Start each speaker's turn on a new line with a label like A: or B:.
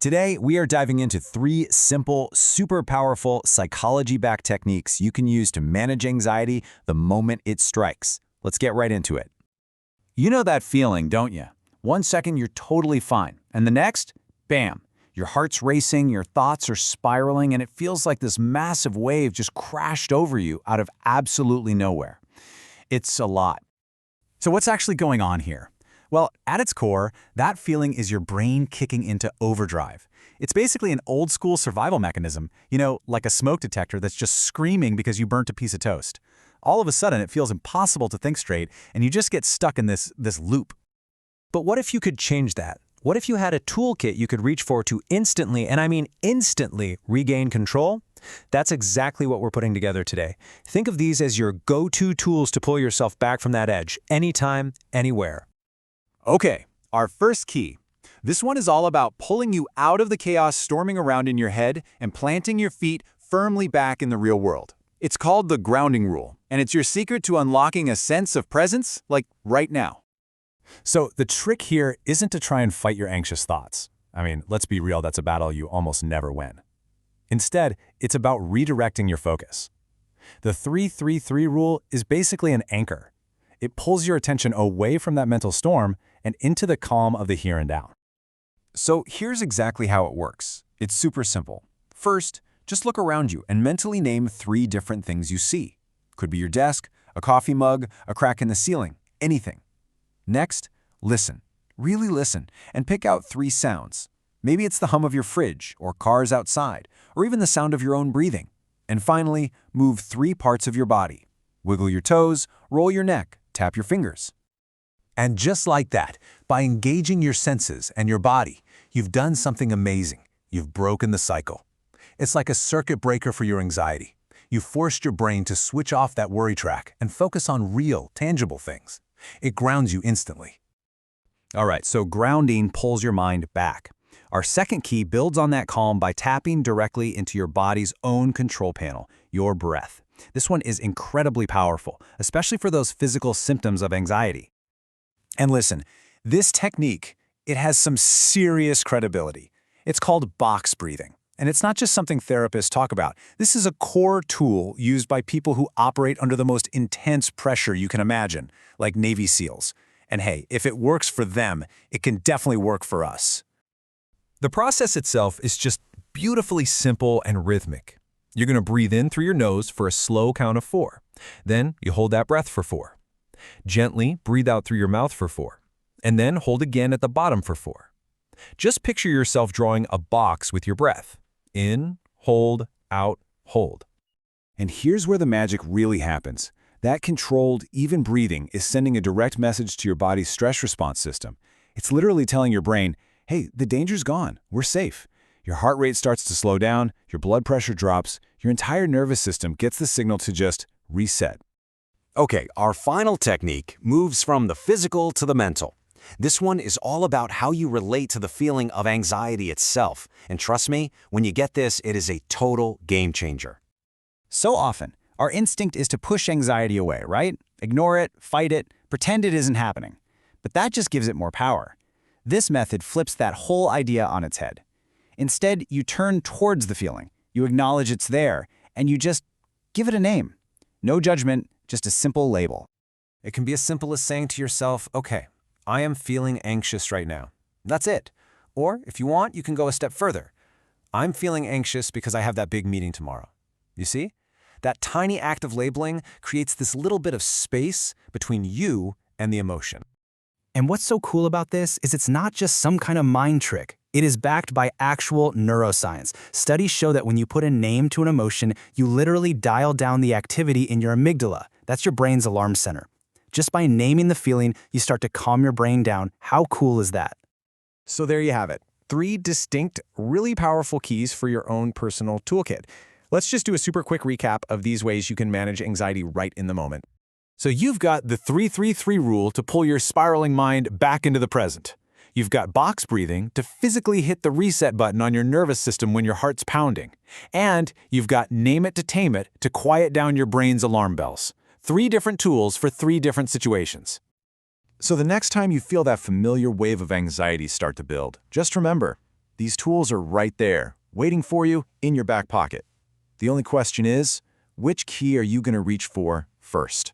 A: Today, we are diving into 3 simple, super powerful psychology-backed techniques you can use to manage anxiety the moment it strikes. Let's get right into it. You know that feeling, don't you? One second you're totally fine, and the next, bam, your heart's racing, your thoughts are spiraling, and it feels like this massive wave just crashed over you out of absolutely nowhere. It's a lot. So what's actually going on here? Well, at its core, that feeling is your brain kicking into overdrive. It's basically an old-school survival mechanism, like a smoke detector that's just screaming because you burnt a piece of toast. All of a sudden, it feels impossible to think straight, and you just get stuck in this loop. But what if you could change that? What if you had a toolkit you could reach for to instantly, and I mean instantly, regain control? That's exactly what we're putting together today. Think of these as your go-to tools to pull yourself back from that edge, anytime, anywhere.
B: Okay, our first key. This one is all about pulling you out of the chaos storming around in your head and planting your feet firmly back in the real world. It's called the grounding rule, and it's your secret to unlocking a sense of presence, like right now.
A: So the trick here isn't to try and fight your anxious thoughts. I mean, let's be real, that's a battle you almost never win. Instead, it's about redirecting your focus. The 3-3-3 rule is basically an anchor. It pulls your attention away from that mental storm and into the calm of the here and now.
B: So here's exactly how it works. It's super simple. First, just look around you and mentally name 3 different things you see. Could be your desk, a coffee mug, a crack in the ceiling, anything. Next, listen. Really listen and pick out 3 sounds. Maybe it's the hum of your fridge or cars outside, or even the sound of your own breathing. And finally, move 3 parts of your body. Wiggle your toes, roll your neck, tap your fingers.
C: And just like that, by engaging your senses and your body, you've done something amazing. You've broken the cycle. It's like a circuit breaker for your anxiety. You forced your brain to switch off that worry track and focus on real, tangible things. It grounds you instantly.
A: All right, so grounding pulls your mind back. Our second key builds on that calm by tapping directly into your body's own control panel, your breath. This one is incredibly powerful, especially for those physical symptoms of anxiety. And listen, this technique, it has some serious credibility. It's called box breathing. And it's not just something therapists talk about. This is a core tool used by people who operate under the most intense pressure you can imagine, like Navy SEALs. And hey, if it works for them, it can definitely work for us.
C: The process itself is just beautifully simple and rhythmic. You're going to breathe in through your nose for a slow count of 4. Then you hold that breath for 4. Gently breathe out through your mouth for 4. And then hold again at the bottom for 4. Just picture yourself drawing a box with your breath. In, hold, out, hold.
B: And here's where the magic really happens. That controlled, even breathing is sending a direct message to your body's stress response system. It's literally telling your brain, hey, the danger's gone, we're safe. Your heart rate starts to slow down, your blood pressure drops, your entire nervous system gets the signal to just reset.
D: Okay, our final technique moves from the physical to the mental. This one is all about how you relate to the feeling of anxiety itself. And trust me, when you get this, it is a total game changer.
A: So often, our instinct is to push anxiety away, right? Ignore it, fight it, pretend it isn't happening. But that just gives it more power. This method flips that whole idea on its head. Instead, you turn towards the feeling, you acknowledge it's there, and you just give it a name. No judgment, just a simple label.
B: It can be as simple as saying to yourself, okay, I am feeling anxious right now. That's it. Or if you want, you can go a step further. I'm feeling anxious because I have that big meeting tomorrow. You see? That tiny act of labeling creates this little bit of space between you and the emotion.
E: And what's so cool about this is it's not just some kind of mind trick. It is backed by actual neuroscience. Studies show that when you put a name to an emotion, you literally dial down the activity in your amygdala. That's your brain's alarm center. Just by naming the feeling, you start to calm your brain down. How cool is that?
B: So there you have it. 3 distinct, really powerful keys for your own personal toolkit. Let's just do a super quick recap of these ways you can manage anxiety right in the moment. So you've got the 3-3-3 rule to pull your spiraling mind back into the present. You've got box breathing to physically hit the reset button on your nervous system when your heart's pounding. And you've got Name It to Tame It to quiet down your brain's alarm bells. 3 different tools for 3 different situations. So the next time you feel that familiar wave of anxiety start to build, just remember, These tools are right there, waiting for you in your back pocket. The only question is, which key are you going to reach for first?